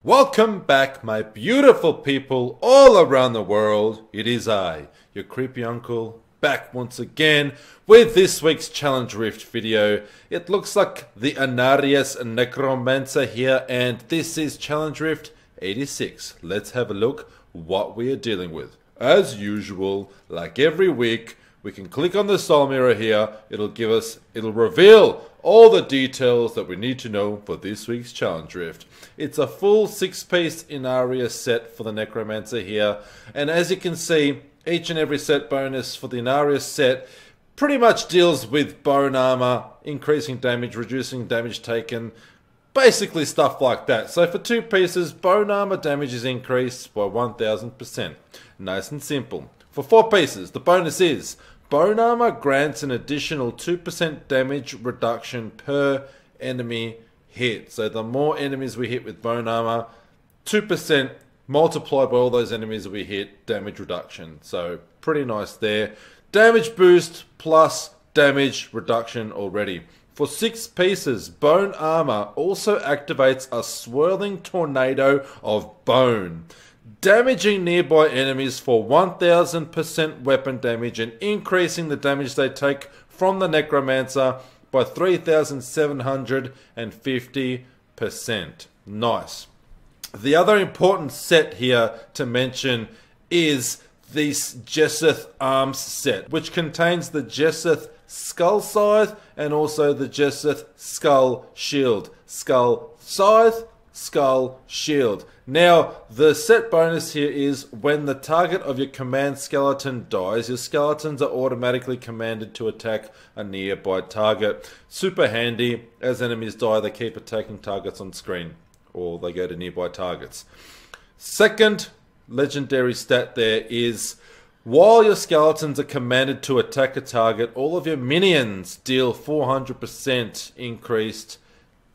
Welcome back, my beautiful people all around the world. It is I, your creepy uncle, back once again with this week's Challenge Rift video. It looks like the Inarius Necromancer here, and this is Challenge Rift 86. Let's have a look what we are dealing with. As usual, like every week, we can click on the soul mirror here. It'll reveal all the details that we need to know for this week's Challenge Rift. It's a full 6-piece Inarius set for the Necromancer here. And as you can see, each and every set bonus for the Inarius set pretty much deals with bone armor, increasing damage, reducing damage taken, basically stuff like that. So for 2 pieces, bone armor damage is increased by 1000%. Nice and simple. For 4 pieces, the bonus is bone armor grants an additional 2% damage reduction per enemy hit. So the more enemies we hit with bone armor, 2% multiplied by all those enemies we hit, damage reduction. So pretty nice there. Damage boost plus damage reduction already. For 6 pieces, bone armor also activates a swirling tornado of bone, damaging nearby enemies for 1000% weapon damage and increasing the damage they take from the Necromancer by 3750%. Nice. The other important set here to mention is this Jeseth Arms set, which contains the Jeseth Skull Scythe and also the Jeseth Skull Shield. Skull Scythe, Skull Shield. Now, the set bonus here is when the target of your command skeleton dies, your skeletons are automatically commanded to attack a nearby target. Super handy. As enemies die, they keep attacking targets on screen, or they go to nearby targets. Second legendary stat there is while your skeletons are commanded to attack a target, all of your minions deal 400% increased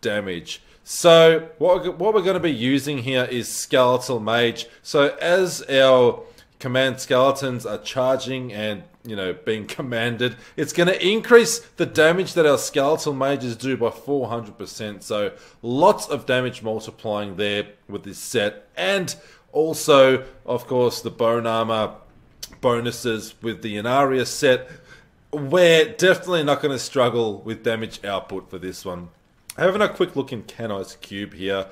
damage. So what we're going to be using here is Skeletal Mage. So as our command skeletons are charging and, being commanded, it's going to increase the damage that our Skeletal Mages do by 400%. So lots of damage multiplying there with this set. And also, of course, the bone armor bonuses with the Inarius set. We're definitely not going to struggle with damage output for this one. Having a quick look in Kanai's Cube here.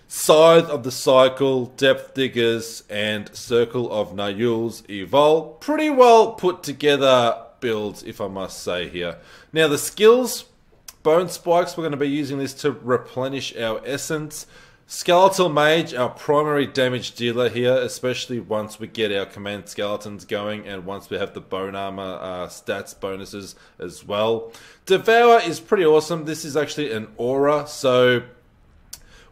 Scythe of the Cycle, Depth Diggers, and Circle of Nayul's Evol. Pretty well put together builds, if I must say here. Now the skills, Bone Spikes, we're going to be using this to replenish our essence. Skeletal Mage, our primary damage dealer here, especially once we get our command skeletons going and once we have the bone armor stats bonuses as well. Devour is pretty awesome. This is actually an aura, so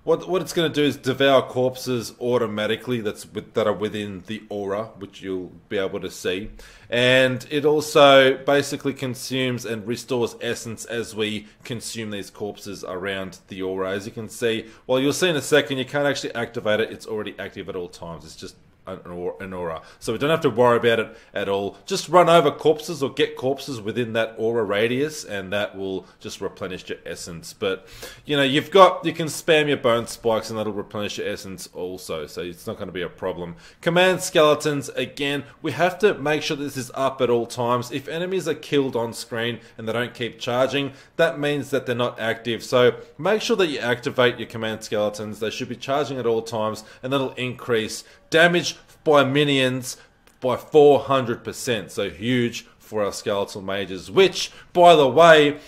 what it's going to do is devour corpses automatically that are within the aura, which you'll be able to see. And it also basically consumes and restores essence as we consume these corpses around the aura. As you can see, well, you'll see in a second, you can't actually activate it. It's already active at all times. It's just an aura. So we don't have to worry about it at all. Just run over corpses or get corpses within that aura radius and that will just replenish your essence. But you can spam your bone spikes and that'll replenish your essence also, so it's not going to be a problem. Command skeletons, again, we have to make sure this is up at all times. If enemies are killed on screen and they don't keep charging, that means that they're not active. So make sure that you activate your command skeletons. They should be charging at all times and that'll increase damage by minions by 400%. So huge for our Skeletal Mages, which, by the way,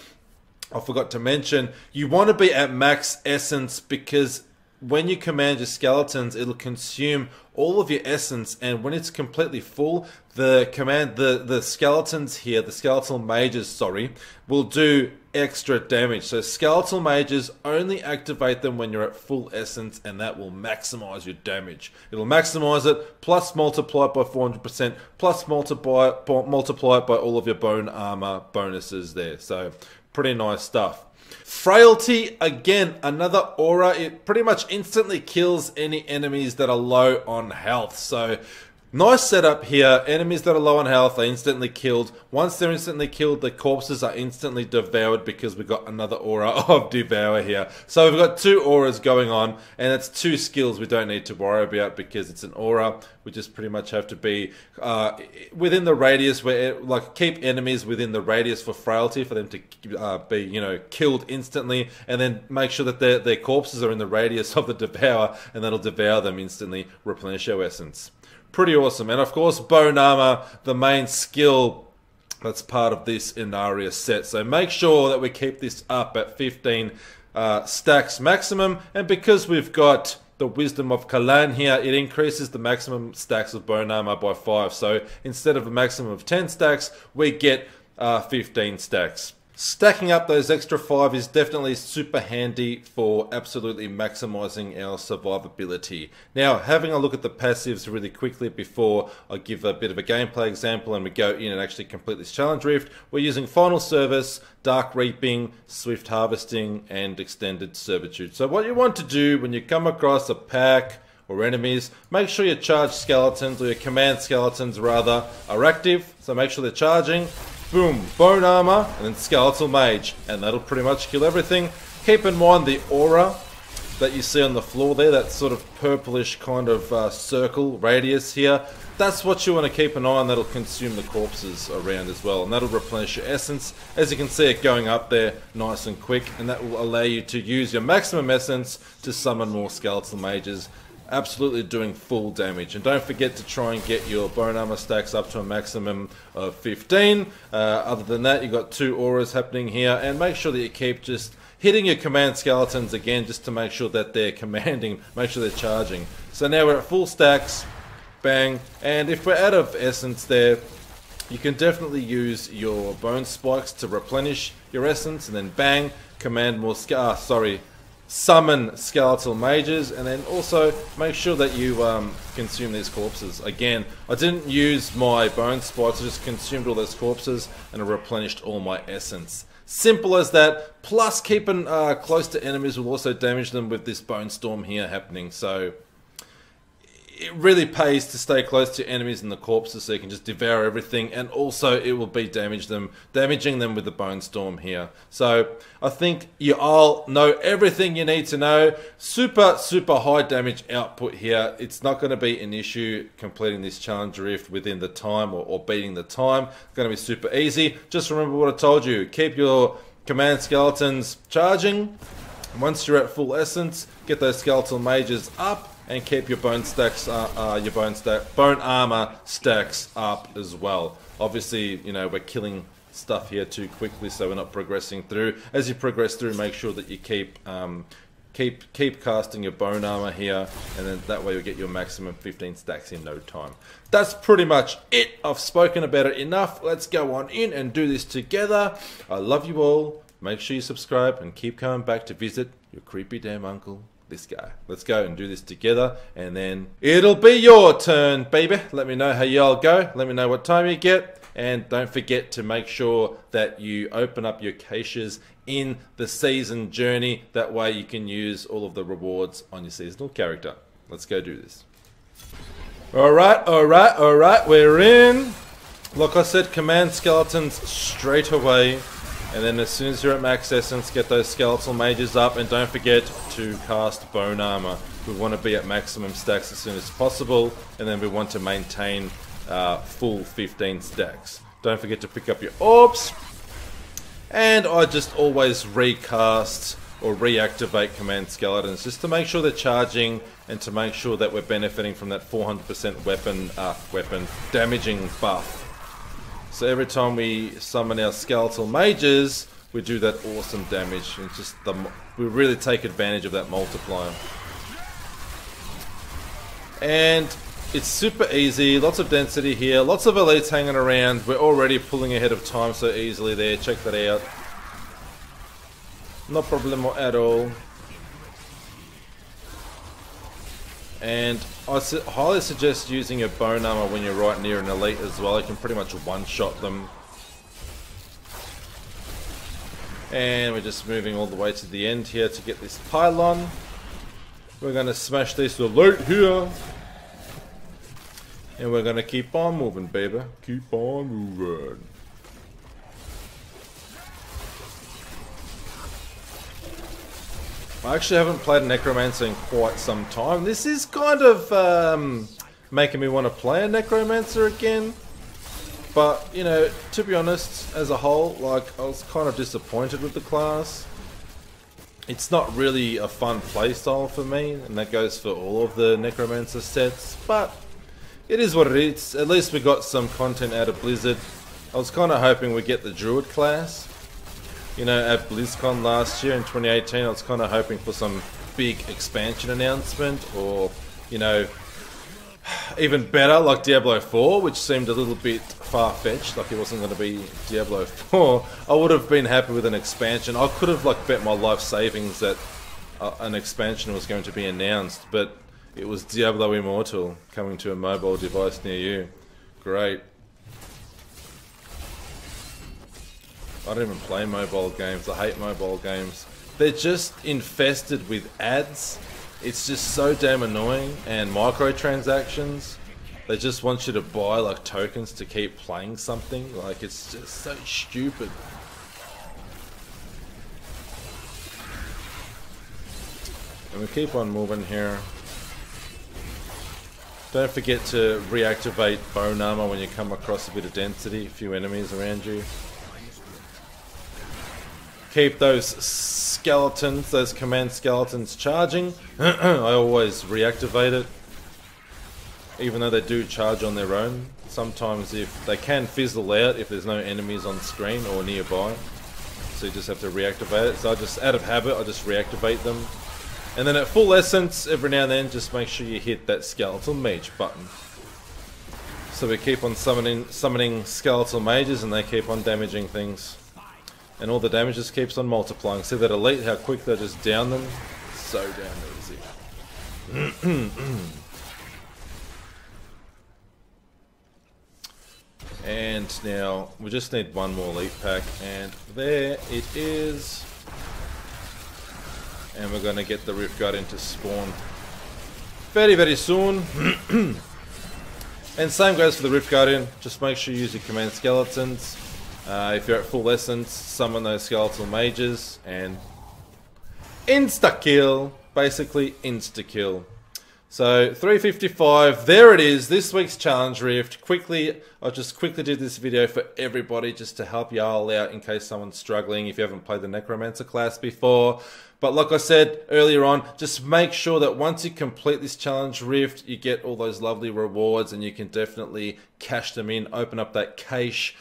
I forgot to mention, you want to be at max essence because when you command your skeletons, it'll consume all of your essence, and when it's completely full, the skeletons here, the Skeletal Mages, sorry, will do extra damage. So Skeletal Mages, only activate them when you're at full essence, and that will maximize your damage. It'll maximize it, plus multiply it by 400%, plus multiply it by all of your bone armor bonuses there. So pretty nice stuff. Frailty, again, another aura. It pretty much instantly kills any enemies that are low on health. So Nice setup here. Enemies that are low on health are instantly killed. Once they're instantly killed, the corpses are instantly devoured because we've got another aura of Devour here. So we've got 2 auras going on, and it's 2 skills we don't need to worry about because it's an aura. We just pretty much have to be within the radius where, like, keep enemies within the radius for frailty for them to be, you know, killed instantly, and then make sure that their corpses are in the radius of the Devour, and that'll devour them instantly, replenish our essence. Pretty awesome. And of course, Bone Armor, the main skill that's part of this Inarius set. So make sure that we keep this up at 15 stacks maximum. And because we've got the Wisdom of Kalan here, it increases the maximum stacks of Bone Armor by 5. So instead of a maximum of 10 stacks, we get 15 stacks. Stacking up those extra 5 is definitely super handy for absolutely maximizing our survivability. Now, having a look at the passives really quickly before I give a bit of a gameplay example and we go in and actually complete this challenge rift, we're using Final Service, Dark Reaping, Swift Harvesting, and Extended Servitude. So what you want to do when you come across a pack or enemies, make sure your charged skeletons, or your command skeletons rather, are active. So make sure they're charging. Boom, Bone Armor, and then Skeletal Mage, and that'll pretty much kill everything. Keep in mind the aura that you see on the floor there, that sort of purplish kind of circle radius here. That's what you want to keep an eye on. That'll consume the corpses around as well, and that'll replenish your essence. As you can see it going up there nice and quick, and that will allow you to use your maximum essence to summon more Skeletal Mages, absolutely doing full damage. And don't forget to try and get your Bone Armor stacks up to a maximum of 15. Other than that, you've got 2 auras happening here, and make sure that you keep just hitting your command skeletons again, just to make sure that they're commanding, make sure they're charging. So now we're at full stacks, bang, and if we're out of essence there, you can definitely use your bone spikes to replenish your essence, and then bang, command more summon Skeletal Mages, and then also make sure that you consume these corpses. Again, I didn't use my bone spikes, I just consumed all those corpses and I replenished all my essence. Simple as that, plus keeping close to enemies will also damage them with this Bone Storm here happening, so it really pays to stay close to enemies and the corpses so you can just devour everything, and also it will be damaging them with the Bone Storm here. So I think you all know everything you need to know. Super high damage output here. It's not going to be an issue completing this challenge rift within the time, or beating the time. It's going to be super easy. Just remember what I told you. Keep your command skeletons charging. Once you're at full essence, get those Skeletal Mages up, and keep your bone armor stacks up as well. Obviously, you know, we're killing stuff here too quickly, so we're not progressing through. As you progress through, make sure that you keep casting your bone armor here, and then that way you'll get your maximum 15 stacks in no time. That's pretty much it. I've spoken about it enough. Let's go on in and do this together. I love you all. Make sure you subscribe and keep coming back to visit your creepy damn uncle, this guy. Let's go and do this together, and then it'll be your turn, baby. Let me know how y'all go. Let me know what time you get, and don't forget to make sure that you open up your caches in the season journey. That way you can use all of the rewards on your seasonal character. Let's go do this. Alright, we're in. Like I said, command skeletons straight away. And then as soon as you're at max essence, get those Skeletal Mages up, and don't forget to cast Bone Armor. We want to be at maximum stacks as soon as possible, and then we want to maintain full 15 stacks. Don't forget to pick up your orbs, and I just always recast or reactivate command skeletons just to make sure they're charging, and to make sure that we're benefiting from that 400% weapon damaging buff. So every time we summon our Skeletal Mages, we do that awesome damage. It's just we really take advantage of that multiplier. And it's super easy, lots of density here, lots of elites hanging around. We're already pulling ahead of time so easily there. Check that out. No problemo at all. And I highly suggest using your bone armor when you're right near an elite as well. You can pretty much one-shot them. And we're just moving all the way to the end here to get this pylon. We're going to smash this elite here. And we're gonna keep on moving, baby. Keep on moving. I actually haven't played Necromancer in quite some time. This is kind of making me want to play a Necromancer again. But, you know, to be honest, as a whole, like, I was kind of disappointed with the class. It's not really a fun playstyle for me, and that goes for all of the Necromancer sets, but it is what it is. At least we got some content out of Blizzard. I was kind of hoping we'd get the Druid class. You know, at BlizzCon last year in 2018, I was kind of hoping for some big expansion announcement, or, you know, even better, like Diablo 4, which seemed a little bit far-fetched, like it wasn't going to be Diablo 4. I would have been happy with an expansion. I could have, like, bet my life savings that an expansion was going to be announced, but it was Diablo Immortal coming to a mobile device near you. Great. I don't even play mobile games. I hate mobile games. They're just infested with ads. It's just so damn annoying. And microtransactions. They just want you to buy like tokens to keep playing something. Like, it's just so stupid. And we keep on moving here. Don't forget to reactivate bone armor when you come across a bit of density, a few enemies around you. Keep those skeletons, those command skeletons charging. I always reactivate it. Even though they do charge on their own. Sometimes if they can fizzle out if there's no enemies on screen or nearby. So you just have to reactivate it. So I just, out of habit, I just reactivate them. And then at full essence, every now and then, just make sure you hit that skeletal mage button. So we keep on summoning skeletal mages and they keep on damaging things. And all the damage just keeps on multiplying. See that elite, how quick they just down them? So damn easy. And now, we just need one more elite pack. And there it is. And we're going to get the Rift Guardian to spawn very, very soon. And same goes for the Rift Guardian. Just make sure you use your command skeletons. If you're at full essence, summon those skeletal mages and insta-kill. Basically, insta-kill. So, 355, there it is, this week's Challenge Rift. I'll just quickly do this video for everybody just to help y'all out in case someone's struggling if you haven't played the Necromancer class before. But like I said earlier on, just make sure that once you complete this Challenge Rift, you get all those lovely rewards and you can definitely cash them in, open up that cache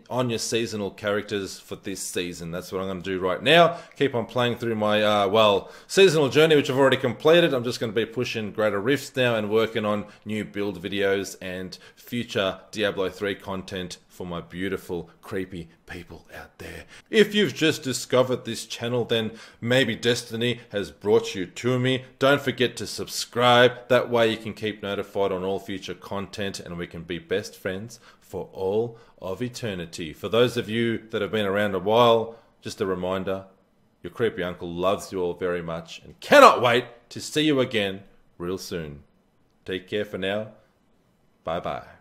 on your seasonal characters for this season. That's what I'm going to do right now. Keep on playing through my, seasonal journey, which I've already completed. I'm just going to be pushing greater rifts now and working on new build videos and future Diablo 3 content for my beautiful, creepy people out there. If you've just discovered this channel, then maybe Destiny has brought you to me. Don't forget to subscribe. That way you can keep notified on all future content and we can be best friends for all of eternity. For those of you that have been around a while, just a reminder, your creepy uncle loves you all very much and cannot wait to see you again real soon. Take care for now. Bye-bye.